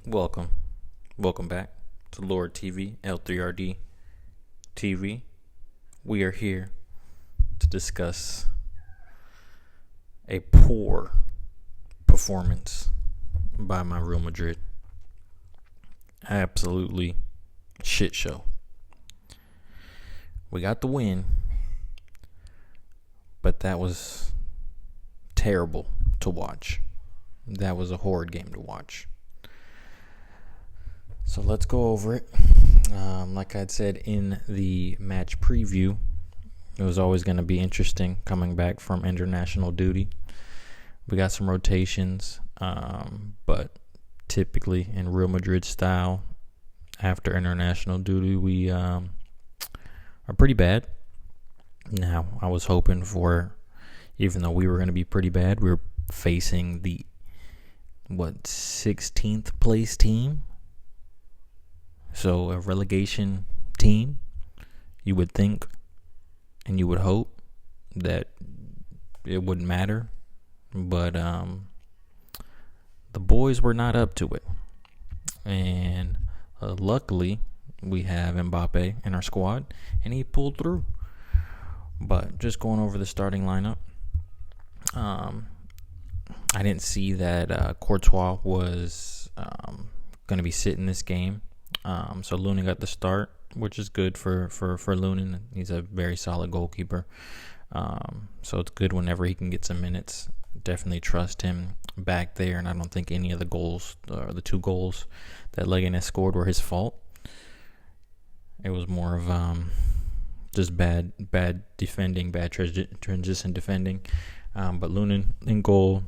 Welcome. Welcome back to Lord TV, L3RD TV. We are here to discuss a poor performance by my Real Madrid. Absolutely shit show. We got the win, but that was terrible to watch. That was a horrid game to watch. So let's go over it. Like I'd said in the match preview, it was always going to be interesting coming back from international duty. We got some rotations, but typically in Real Madrid style, after international duty, we are pretty bad. Now, I was hoping for, even though we were going to be pretty bad, we were facing the, 16th place team? So a relegation team, you would think and you would hope that it wouldn't matter. But the boys were not up to it. And luckily, we have Mbappe in our squad, and he pulled through. But just going over the starting lineup, I didn't see that Courtois was going to be sitting this game. So Lunin got the start, which is good for Lunin. He's a very solid goalkeeper. So it's good whenever he can get some minutes. Definitely trust him back there, and I don't think any of the goals, the two goals that Leganes scored, were his fault. It was more of just bad defending, bad transition defending. But Lunin in goal.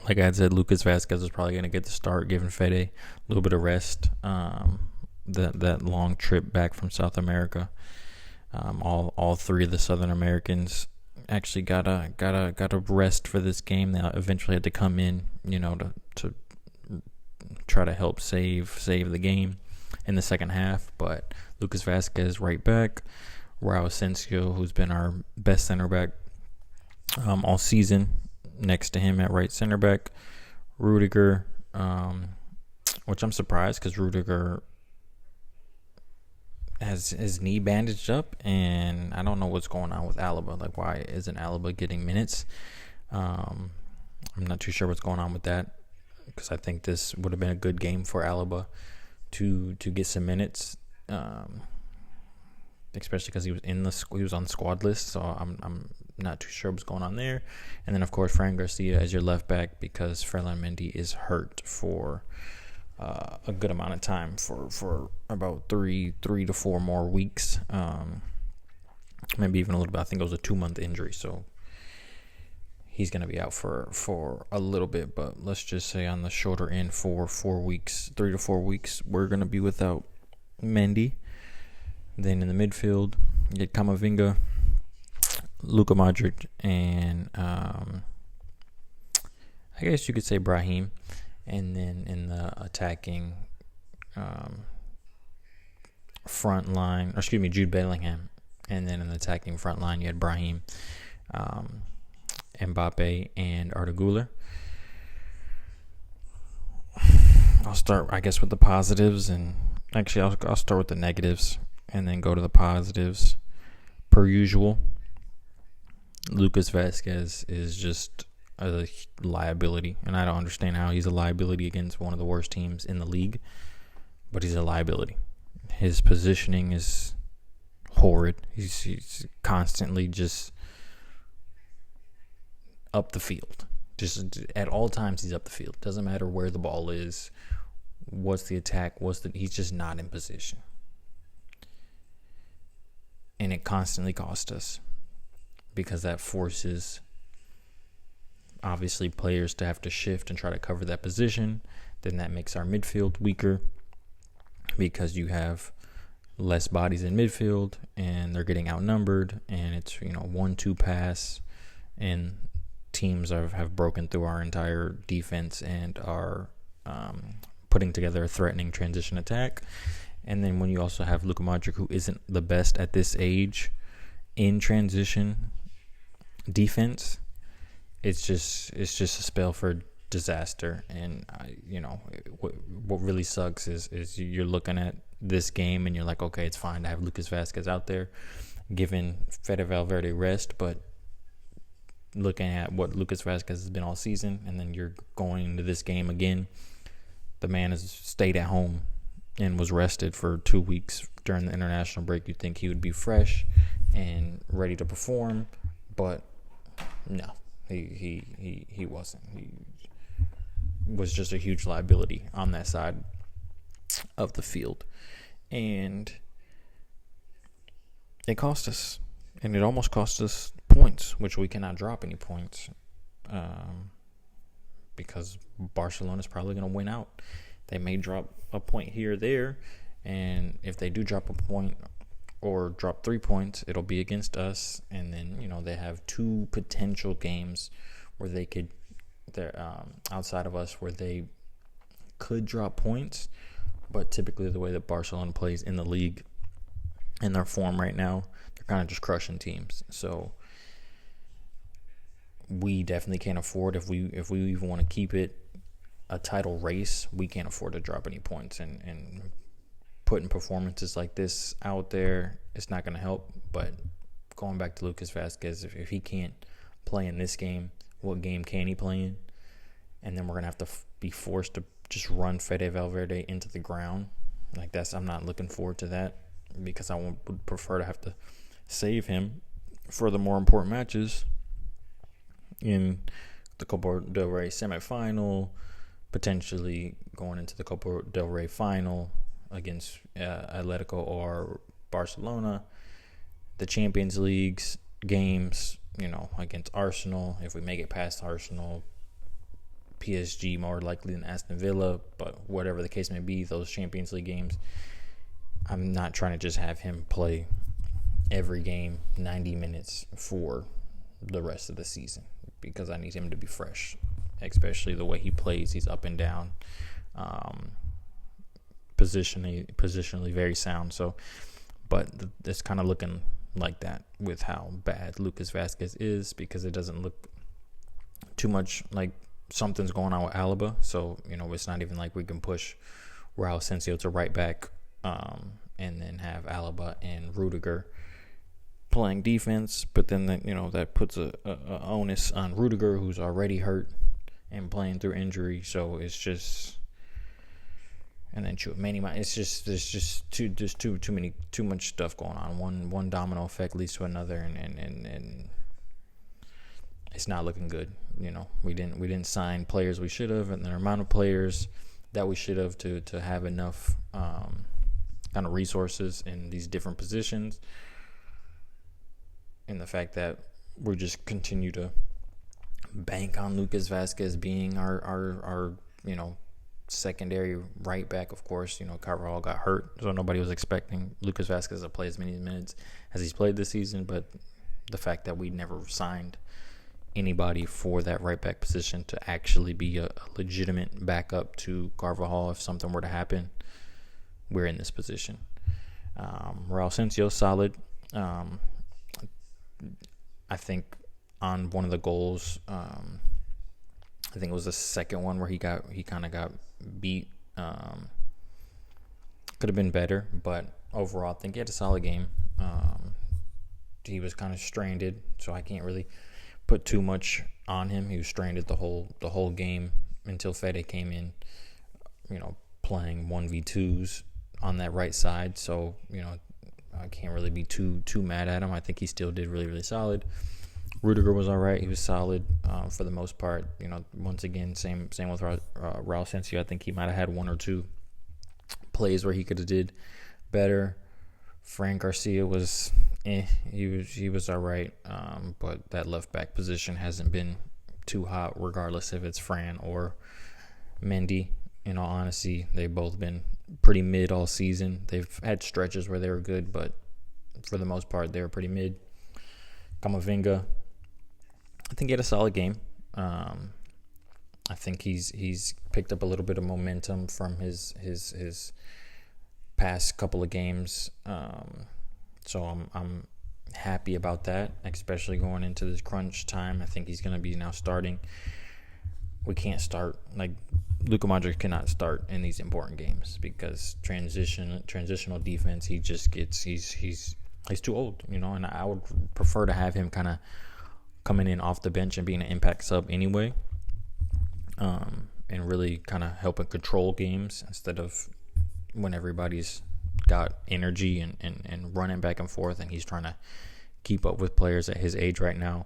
Like I had said, Lucas Vazquez was probably going to get the start, giving Fede a little bit of rest. That long trip back from South America. All three of the Southern Americans actually got a rest for this game. They eventually had to come in, to try to help save the game in the second half. But Lucas Vazquez right back. Raul Asensio, who's been our best center back all season, next to him at right center back. Rudiger, which I'm surprised because Rudiger has his knee bandaged up, and I don't know what's going on with Alaba. Like, why isn't Alaba getting minutes? I'm not too sure what's going on with that, because I think this would have been a good game for Alaba to get some minutes, especially because he was on the squad list. So I'm not too sure what's going on there. And then, of course, Fran Garcia as your left back, because Ferland Mendy is hurt for a good amount of time, for about three to 4 more weeks, maybe even a little bit. I think it was a 2-month injury, so he's going to be out for a little bit. But let's just say on the shorter end, for 4 weeks, 3 to 4 weeks, we're going to be without Mendy. Then in the midfield, you get Camavinga, Luka Modric, and I guess you could say Brahim. And then in the attacking front line, Jude Bellingham. And then in the attacking front line, you had Brahim, Mbappe, and Arda Güler. I'll start, I guess, with the positives, and actually I'll start with the negatives and then go to the positives. Per usual, Lucas Vazquez is just a liability, and I don't understand how he's a liability against one of the worst teams in the league, but he's a liability. His positioning is horrid. He's constantly just up the field. Just at all times he's up the field. Doesn't matter where the ball is, what's the attack, he's just not in position. And it constantly costs us, because that forces, obviously, players to have to shift and try to cover that position. Then that makes our midfield weaker, because you have less bodies in midfield and they're getting outnumbered, and it's 1-2 pass, and teams have broken through our entire defense and are putting together a threatening transition attack. And then when you also have Luka Modric, who isn't the best at this age in transition defense, it's just a spell for disaster. And what really sucks is you're looking at this game and you're like, okay, it's fine to have Lucas Vazquez out there, giving Fede Valverde rest, but looking at what Lucas Vazquez has been all season, and then you're going into this game again. The man has stayed at home and was rested for 2 weeks during the international break. You'd think he would be fresh and ready to perform, but no, he wasn't. He was just a huge liability on that side of the field, and it cost us, and it almost cost us points, which we cannot drop any points because Barcelona is probably going to win out. They may drop a point here or there, and if they do drop a point or drop 3 points, it'll be against us. And then they have 2 potential games where they're outside of us, where they could drop points. But typically, the way that Barcelona plays in the league, in their form right now, they're kind of just crushing teams. So we definitely can't afford, if we even want to keep it a title race, we can't afford to drop any points, and putting performances like this out there, it's not going to help. But going back to Lucas Vazquez, if he can't play in this game, what game can he play in? And then we're going to have to be forced to just run Fede Valverde into the ground. I'm not looking forward to that, because I would prefer to have to save him for the more important matches in the Copa del Rey semifinal, potentially going into the Copa del Rey final against Atletico or Barcelona, the Champions League's games, against Arsenal. If we make it past Arsenal, PSG more likely than Aston Villa, but whatever the case may be, those Champions League games, I'm not trying to just have him play every game 90 minutes for the rest of the season, because I need him to be fresh, especially the way he plays. He's up and down, positionally very sound. So, but it's kind of looking like that with how bad Lucas Vazquez is, because it doesn't look too much like something's going on with Alaba. So, it's not even like we can push Raul Asensio to right back and then have Alaba and Rudiger playing defense. But then that puts a onus on Rudiger, who's already hurt and playing through injury. So it's just, and then Tchouaméni, it's just there's just too much stuff going on. One domino effect leads to another, and it's not looking good. We didn't sign players we should have, and the amount of players that we should have to have enough kind of resources in these different positions, and the fact that we just continue to bank on Lucas Vazquez being our secondary right back. Of course, Carvajal got hurt, so nobody was expecting Lucas Vazquez to play as many minutes as he's played this season. But the fact that we never signed anybody for that right back position to actually be a legitimate backup to Carvajal if something were to happen, we're in this position. Raul Asensio, solid. I think on one of the goals, I think it was the second one where he kind of got beat. Could have been better, but overall, I think he had a solid game. He was kind of stranded, so I can't really put too much on him. He was stranded the whole game until Fede came in, playing 1v2s on that right side. So, I can't really be too mad at him. I think he still did really, really solid. Rudiger was all right. He was solid for the most part. Once again, same with Raul Asensio. I think he might have had 1 or 2 plays where he could have did better. Fran Garcia was he was all right, but that left back position hasn't been too hot, regardless if it's Fran or Mendy. In all honesty, they've both been pretty mid all season. They've had stretches where they were good, but for the most part, they were pretty mid. Camavinga, I think he had a solid game. I think he's picked up a little bit of momentum from his past couple of games. So I'm happy about that, especially going into this crunch time. I think he's going to be now starting we can't start like Luka Modric cannot start in these important games because transitional defense. He just gets he's too old, and I would prefer to have him kind of coming in off the bench and being an impact sub anyway, and really kind of helping control games instead of when everybody's got energy and running back and forth and he's trying to keep up with players at his age right now.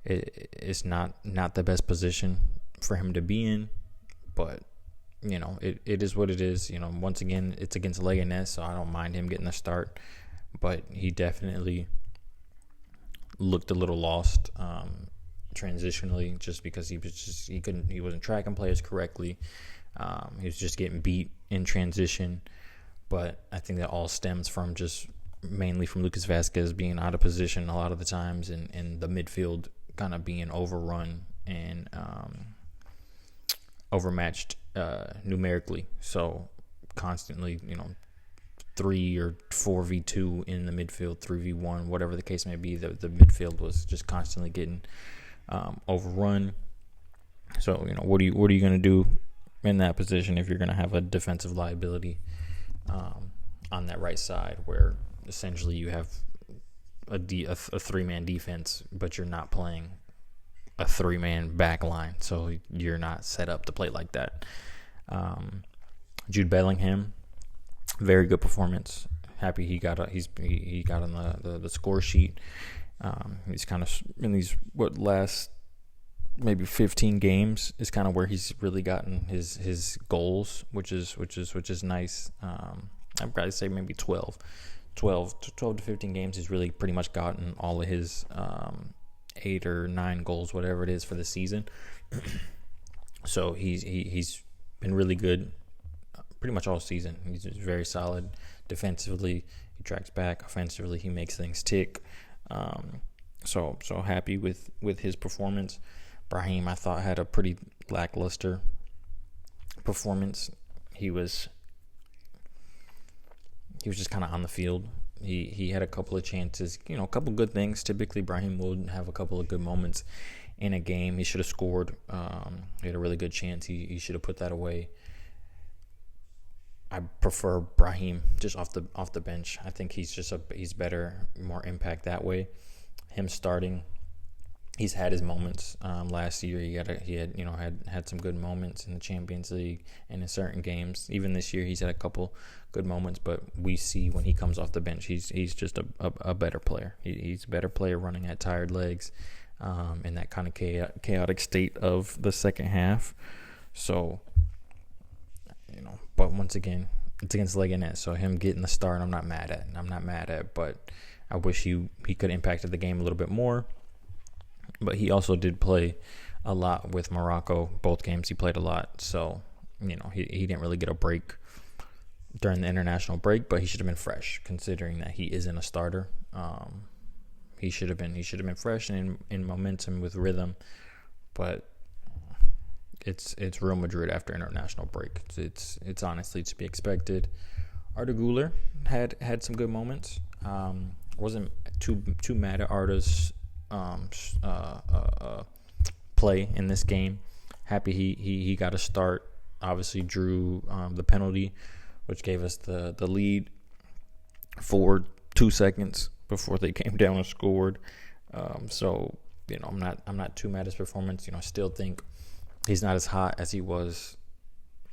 It's not the best position for him to be in, but it is what it is. Once again, it's against Leganes, so I don't mind him getting the start, but he definitely looked a little lost transitionally just because he wasn't tracking players correctly. He was just getting beat in transition, but I think that all stems from just mainly from Lucas Vazquez being out of position a lot of the times and the midfield kind of being overrun and overmatched numerically. So constantly, 3 or 4v2 in the midfield, 3v1, whatever the case may be, the midfield was just constantly getting overrun. So, what are you going to do in that position if you're going to have a defensive liability on that right side where essentially you have a three-man defense, but you're not playing a three-man back line, so you're not set up to play like that. Jude Bellingham, very good performance. Happy he got on the score sheet. He's kind of in these last maybe 15 games is kind of where he's really gotten his goals, which is nice. I'd probably say maybe 12 to 15 games. He's really pretty much gotten all of his 8 or 9 goals, whatever it is, for the season. So he's been really good pretty much all season. He's just very solid defensively. He tracks back. Offensively, he makes things tick. So happy with his performance. Brahim, I thought, had a pretty lackluster performance. He was just kind of on the field. He had a couple of chances, a couple good things. Typically, Brahim will have a couple of good moments in a game. He should have scored. He had a really good chance. He should have put that away. I prefer Brahim just off the bench. I think he's better, more impact that way. Him starting, he's had his moments. Last year he had some good moments in the Champions League and in certain games. Even this year he's had a couple good moments, but we see when he comes off the bench, he's just a better player. He's a better player running at tired legs, in that kind of chaotic state of the second half. So, but once again, it's against Leganes, so him getting the start, I'm not mad at, but I wish he could have impacted the game a little bit more. But he also did play a lot with Morocco. Both games he played a lot, so he didn't really get a break during the international break, but he should have been fresh considering that he isn't a starter. He should have been fresh and in momentum with rhythm, but it's Real Madrid after international break. It's honestly to be expected. Arda Güler had some good moments. Wasn't too mad at Arda's play in this game. Happy he got a start. Obviously drew the penalty, which gave us the lead for 2 seconds before they came down and scored. So I'm not too mad at his performance. I still think he's not as hot as he was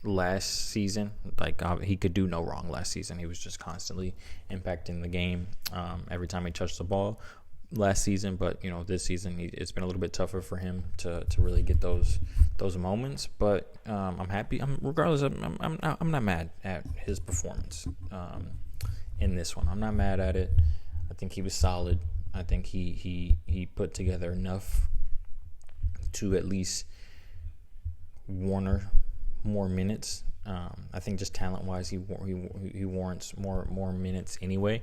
last season. Like, he could do no wrong last season. He was just constantly impacting the game every time he touched the ball last season. But this season it's been a little bit tougher for him to really get those moments. But I'm happy. I'm not mad at his performance in this one. I'm not mad at it. I think he was solid. I think he put together enough to at least warrant more minutes. I think just talent-wise, he warrants more minutes anyway.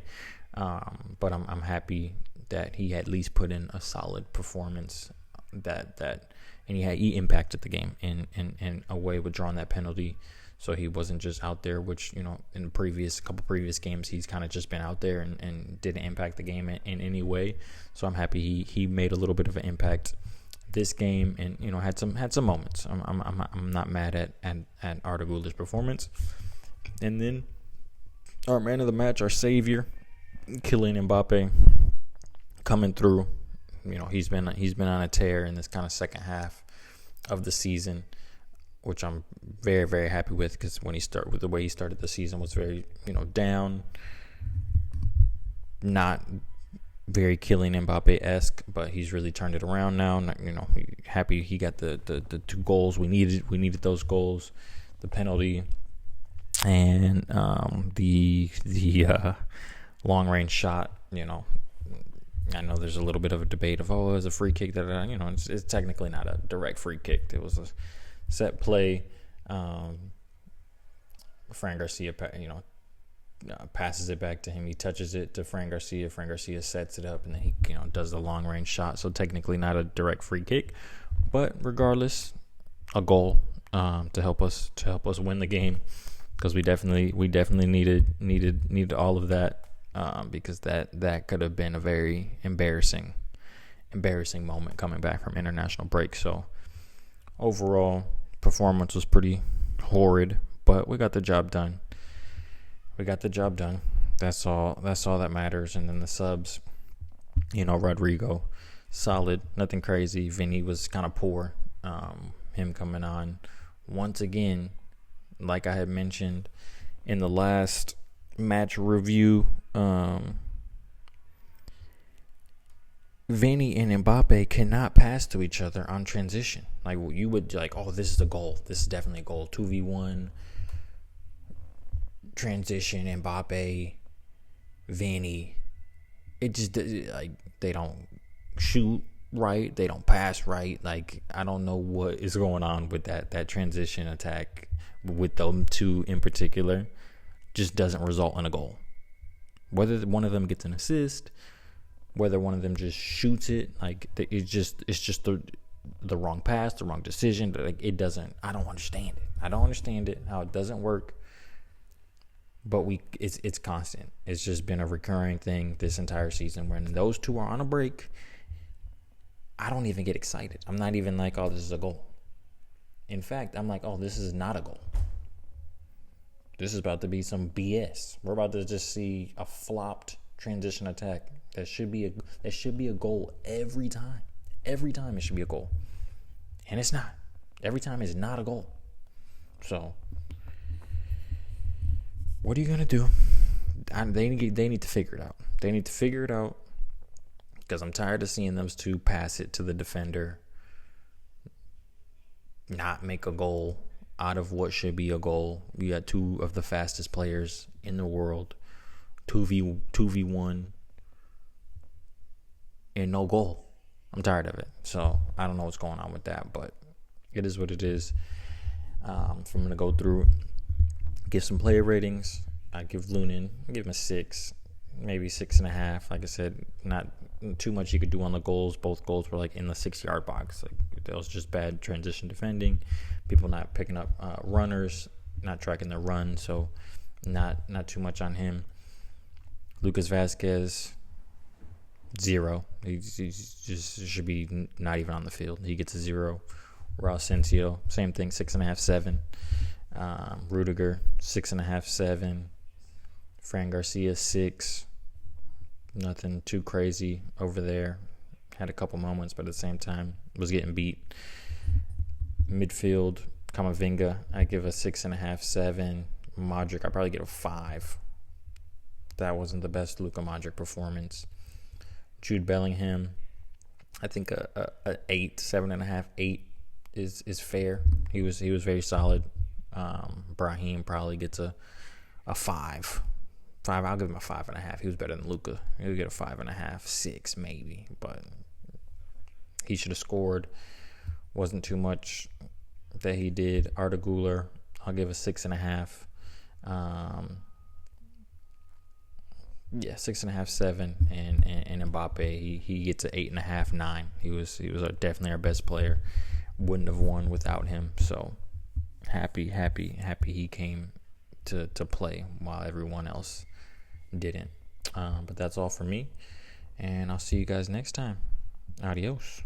But I'm happy that he at least put in a solid performance. And he impacted the game in a way with drawing that penalty. So he wasn't just out there, which in couple previous games he's kind of just been out there and didn't impact the game in any way. So I'm happy he made a little bit of an impact this game, and had some moments. I'm not mad at Arda Güler's performance. And then our man of the match, our savior, Kylian Mbappe, coming through. He's been on a tear in this kind of second half of the season, which I'm very, very happy with, because with the way he started the season was very, down, not very Kylian Mbappe-esque, but he's really turned it around now. Happy he got the 2 goals we needed. We needed those goals, the penalty and the long range shot. I know there's a little bit of a debate of, it was a free kick. It's technically not a direct free kick. It was a set play. Fran Garcia, passes it back to him. He touches it to Fran Garcia. Fran Garcia sets it up, and then he, does the long range shot. So technically not a direct free kick, but regardless, a goal to help us win the game, because we definitely needed all of that. Because that could have been a very embarrassing moment coming back from international break. So overall, performance was pretty horrid, but we got the job done. That's all that matters. And then the subs, Rodrigo, solid, nothing crazy. Vinny was kind of poor. Him coming on once again, like I had mentioned in the last match review, Vinny and Mbappe cannot pass to each other on transition. Like, you would this is a goal. This is definitely a goal. 2v1 transition, Mbappe, Vinny. It just they don't shoot right. They don't pass right. I don't know what is going on with that transition attack with them two in particular. Just doesn't result in a goal. Whether one of them gets an assist, whether one of them just shoots it, it's just the wrong pass, the wrong decision. It doesn't. I don't understand it. How it doesn't work. But it's constant. It's just been a recurring thing this entire season. When those two are on a break, I don't even get excited. I'm not even like, oh, this is a goal. In fact, I'm like, oh, this is not a goal. This is about to be some BS. We're about to just see a flopped transition attack. That should be a goal every time. Every time it should be a goal. And it's not. Every time it's not a goal. So, what are you going to do? They need to figure it out. They need to figure it out, because I'm tired of seeing those two pass it to the defender, not make a goal out of what should be a goal. We got two of the fastest players in the world, 2v1, and no goal. I'm tired of it. So I don't know what's going on with that, but it is what it is. So I'm going to go through, give some player ratings. I give Lunin, give him a 6, maybe 6.5. Like I said, not too much you could do on the goals. Both goals were in the 6-yard box. That was just bad transition defending. People not picking up runners, not tracking the run. So not too much on him. Lucas Vazquez, 0. He just should be not even on the field. He gets a 0. Raul Asensio, same thing, 6.5, 7. Rudiger, 6.5, 7. Fran Garcia, 6. Nothing too crazy over there. Had a couple moments, but at the same time was getting beat. Midfield, Camavinga, I give a 6.5, 7. Modric, I probably get a 5. That wasn't the best Luka Modric performance. Jude Bellingham, I think a 8, 7.5, 8 is fair. He was very solid. Brahim probably gets a 5. I'll give him a 5.5. He was better than Luka. He'll get a 5.5, 6 maybe, but he should have scored. Wasn't too much that he did. Arda Güler, I'll give a 6.5. 6.5, 7, and Mbappe, he gets an 8.5, 9. He was definitely our best player. Wouldn't have won without him. So happy he came to play while everyone else didn't. But that's all for me, and I'll see you guys next time. Adios.